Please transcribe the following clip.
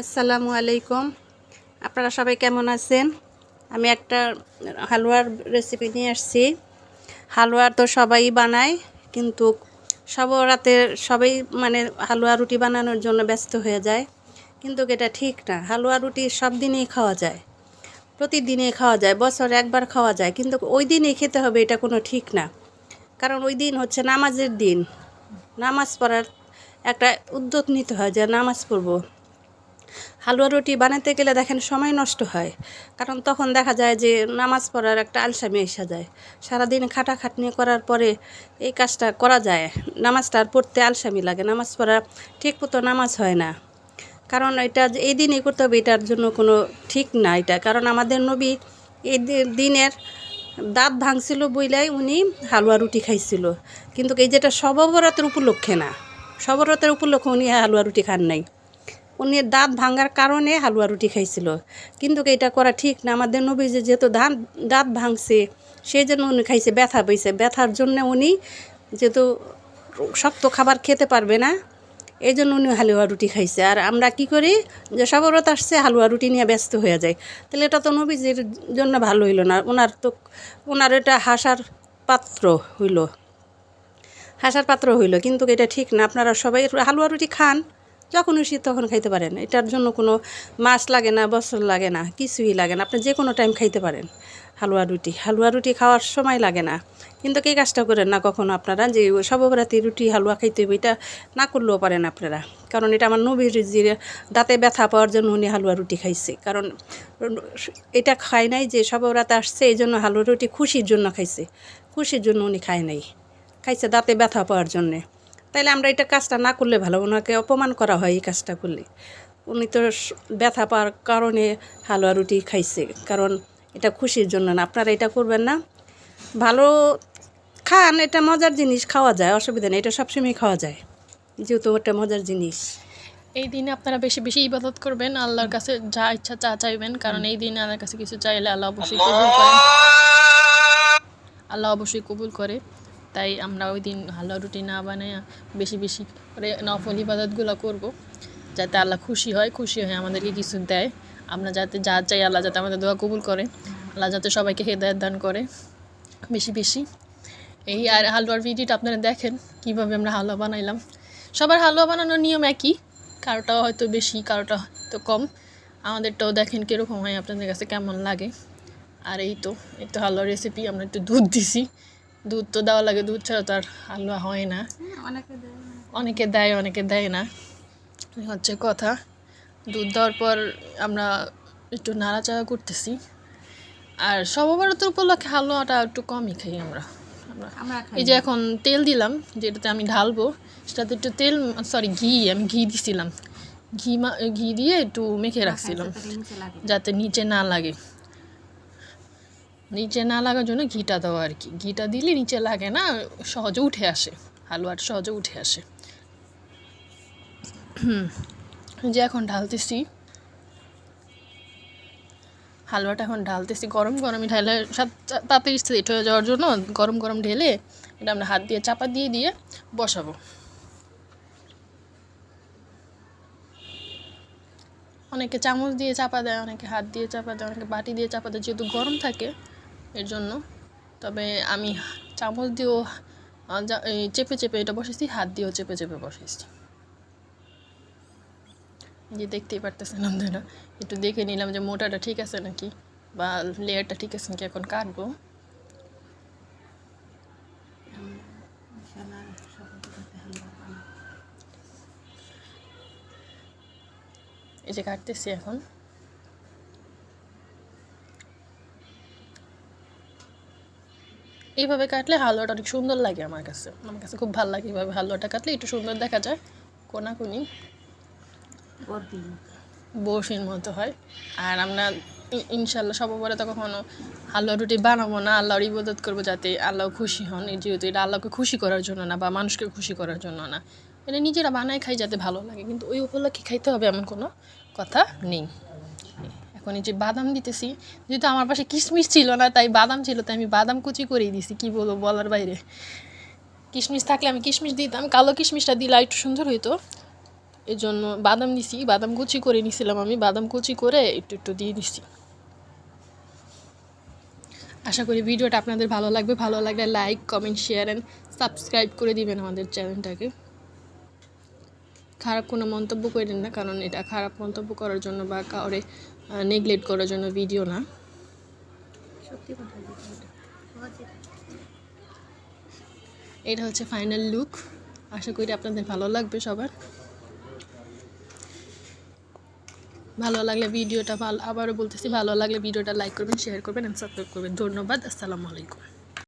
আসসালামু আলাইকুম। আপনারা সবাই কেমন আছেন? আমি একটা হালুয়ার রেসিপি নিয়ে আসছি। হালুয়া তো সবাই বানায়, কিন্তু সব রাতে সবাই হালুয়া রুটি বানানোর জন্য ব্যস্ত হয়ে যায়, কিন্তু এটা ঠিক না। হালুয়া রুটি সব দিনেই খাওয়া যায়, প্রতিদিনই খাওয়া যায়, বছরে একবার খাওয়া যায়, কিন্তু ওই দিনই খেতে হবে এটা কোনো ঠিক না। কারণ ওই দিন হচ্ছে নামাজের দিন। নামাজ পড়ার একটা উদ্যোগ নিতে হয় যে নামাজ পড়ব। হালুয়া রুটি বানাতে গেলে দেখেন সময় নষ্ট হয়, কারণ তখন দেখা যায় যে নামাজ পড়ার একটা আলসামি এসে যায়। সারাদিন খাটাখাটনি করার পরে এই কাজটা করা যায়, নামাজটা আর পড়তে আলসামি লাগে, নামাজ পড়া ঠিক মতো নামাজ হয় না। কারণ এটা যে এই দিনই করতে হবে এটার জন্য কোনো ঠিক না এটা। কারণ আমাদের নবী এই দিনের দাঁত ভাঙছিল বইলাই উনি হালুয়া রুটি খাইছিল, কিন্তু এই যেটা শবে বরাতের উপলক্ষে না, শবে বরাতের উপলক্ষে উনি হালুয়া রুটি খান নাই। উনি দাঁত ভাঙার কারণে হালুয়া রুটি খাইছিল, কিন্তু এটা করা ঠিক না। আমাদের নবী যেহেতু দাঁত ভাঙছে সেই জন্য উনি খাইছে, ব্যথা পেয়েছে, ব্যথার জন্য উনি যেহেতু শক্ত খাবার খেতে পারবে না, এই জন্য উনি হালুয়া রুটি খাইছে। আর আমরা কি করি যে সবরত আসছে হালুয়া রুটি নিয়ে ব্যস্ত হয়ে যায়, তাহলে এটা তো নবীজির জন্য ভালো হইল না। ওনার এটা হাসার পাত্র হইল, কিন্তু এটা ঠিক না। আপনারা সবাই হালুয়া রুটি খান, যখন খুশি তখন খাইতে পারেন। এটার জন্য কোনো মাস লাগে না, বছর লাগে না, কিছুই লাগে না। আপনি যে কোনো টাইম খাইতে পারেন হালুয়া রুটি খাওয়ার সময় লাগে না। কিন্তু এই কাজটা করেন না কখনো আপনারা, যে শবে বরাতে রুটি হালুয়া খাইতে হবে এটা না করলেও পারেন আপনারা। কারণ এটা আমার নবীর যে দাঁতে ব্যথা পাওয়ার জন্য উনি হালুয়া রুটি খাইছে। কারণ এটা খায় নাই যে শবে বরাতে আসছে এই জন্য হালুয়া রুটি খুশির জন্য খাইছে, খুশির জন্য উনি খায় নাই, খাইছে দাঁতে ব্যথা পাওয়ার জন্যে। তাইলে আমরা এটা কাজটা না করলে ভালো, ওনাকে অপমান করা হয় এই কাজটা করলে। উনি তো ব্যথা পাওয়ার কারণে হালুয়া রুটি খাইছে, কারণ এটা খুশির জন্য না। আপনারা এটা করবেন না। ভালো খান, এটা মজার জিনিস, খাওয়া যায়, অসুবিধা নেই, এটা সবসময় খাওয়া যায়, যেহেতু একটা মজার জিনিস। এই দিনে আপনারা বেশি বেশি ইবাদত করবেন, আল্লাহর কাছে যা ইচ্ছা তা চাইবেন, কারণ এই দিনে আল্লাহর কাছে কিছু চাইলে আল্লাহ অবশ্যই কবুল করে। তাই আমরা ওই দিন হালুয়া রুটি না বানাই বেশি বেশি করে নফল ইবাদতগুলো করব, যাতে আল্লাহ খুশি হয় আমাদেরকে কিছু দেয়। আমরা যাতে যা চাই আল্লাহ যাতে আমাদের দোয়া কবুল করে, আল্লাহ যাতে সবাইকে হেদায়েত দান করে বেশি বেশি। এই আর হালুয়ার ভিডিওটা আপনারা দেখেন কীভাবে আমরা হালুয়া বানাইলাম। সবার হালুয়া বানানোর নিয়ম একই, কারোটা হয়তো বেশি, কারোটা হয়তো কম। আমাদেরটাও দেখেন কীরকম হয়, আপনাদের কাছে কেমন লাগে। আর এই তো হালুয়ার রেসিপি। আমরা একটু দুধ দিছি, দুধ তো দেওয়া লাগে, দুধ ছাড়া তো আর হালুয়া হয় না। অনেকে দেয় অনেকে দেয় না, হচ্ছে কথা। দুধ দেওয়ার পর আমরা একটু নাড়াচাড়া করতেছি। আর সববারতের উপলক্ষে হালুয়াটা একটু কমই খাই আমরা। এই যে এখন তেল দিলাম, যেটাতে আমি ঢালবো সেটাতে একটু আমি ঘি দিছিলাম। ঘি দিয়ে একটু মেখে রাখছিলাম যাতে নিচে না লাগে। নিচে না লাগার জন্য ঘিটা দেওয়া আর কি। ঘিটা দিলে নিচে লাগে না, সহজে উঠে আসে, হালুয়াটা সহজে উঠে আসে। যে এখন ঢালতেছি হালুয়াটা, গরম গরমই ঢালে তাড়াতাড়ি সেট হয়ে যাওয়ার জন্য গরম গরম ঢেলে এটা আমরা হাত দিয়ে চাপা দিয়ে বসাবো। অনেকে চামচ দিয়ে চাপা দেয়, অনেকে হাত দিয়ে চাপা দেয়, অনেকে বাটি দিয়ে চাপা দেয়, যেহেতু গরম থাকে এর জন্য। তবে আমি চামচ দিয়েও চেপে চেপে এটা বসেছি, হাত দিয়েও চেপে চেপে বসেছি। যে দেখতেই পারতেছেন আপনারা, একটু দেখে নিলাম যে মোটাটা ঠিক আছে নাকি বা লেয়ারটা ঠিক আছে নাকি। এখন কাটবো। এই যে কাটতেছি এখন। এইভাবে কাটলে হালুয়াটা অনেক সুন্দর লাগে আমার কাছে খুব ভালো লাগে। এইভাবে হালুয়াটা কাটলে একটু সুন্দর দেখা যায়, কোনাকুনি বরফির মতো হয়। আর আমরা ইনশাল্লাহ সবার তো কখনো হালুয়া রুটি বানাবো না, আল্লাহর ইবাদত করবো যাতে আল্লাহ খুশি হন। যেহেতু এটা আল্লাহকে খুশি করার জন্য না বা মানুষকে খুশি করার জন্য না, এটা নিজেরা বানায় খাই যাতে ভালো লাগে, কিন্তু ওই উপলক্ষে খাইতে হবে এমন কোনো কথা নেই। এখন এই যে বাদাম দিতেছি, যেহেতু আমার পাশে কিশমিশ ছিল না, তাই বাদাম ছিল, তাই আমি বাদাম কুচি করেই দিছি। কি বলবো, বলার বাইরে। কিশমিশ থাকলে আমি কিশমিশ দিতাম, কালো কিশমিশটা দিলে একটু সুন্দর হইতো। এই জন্য বাদাম দিছি, বাদাম কুচি করে নিছিলাম আমি, বাদাম কুচি করে একটু একটু দিয়ে দিছি। আশা করি ভিডিওটা আপনাদের ভালো লাগবে, ভালো লাগলে like comment share and subscribe করে দিবেন আমাদের চ্যানেলটাকে। খারাপ কোনো মন্তব্য করেন না, কারণ এটা খারাপ মন্তব্য করার জন্য বা কাউরে নেগলেক্ট করার জন্য ভিডিও না। এটা হচ্ছে ফাইনাল লুক। আশা করি আপনাদের ভালো লাগবে সবার। ভালো লাগলে ভিডিওটা আবারও বলতেছি, ভালো লাগলে ভিডিওটা লাইক করবেন, শেয়ার করবেন অ্যান্ড সাবস্ক্রাইব করবেন। ধন্যবাদ। আসসালামু আলাইকুম।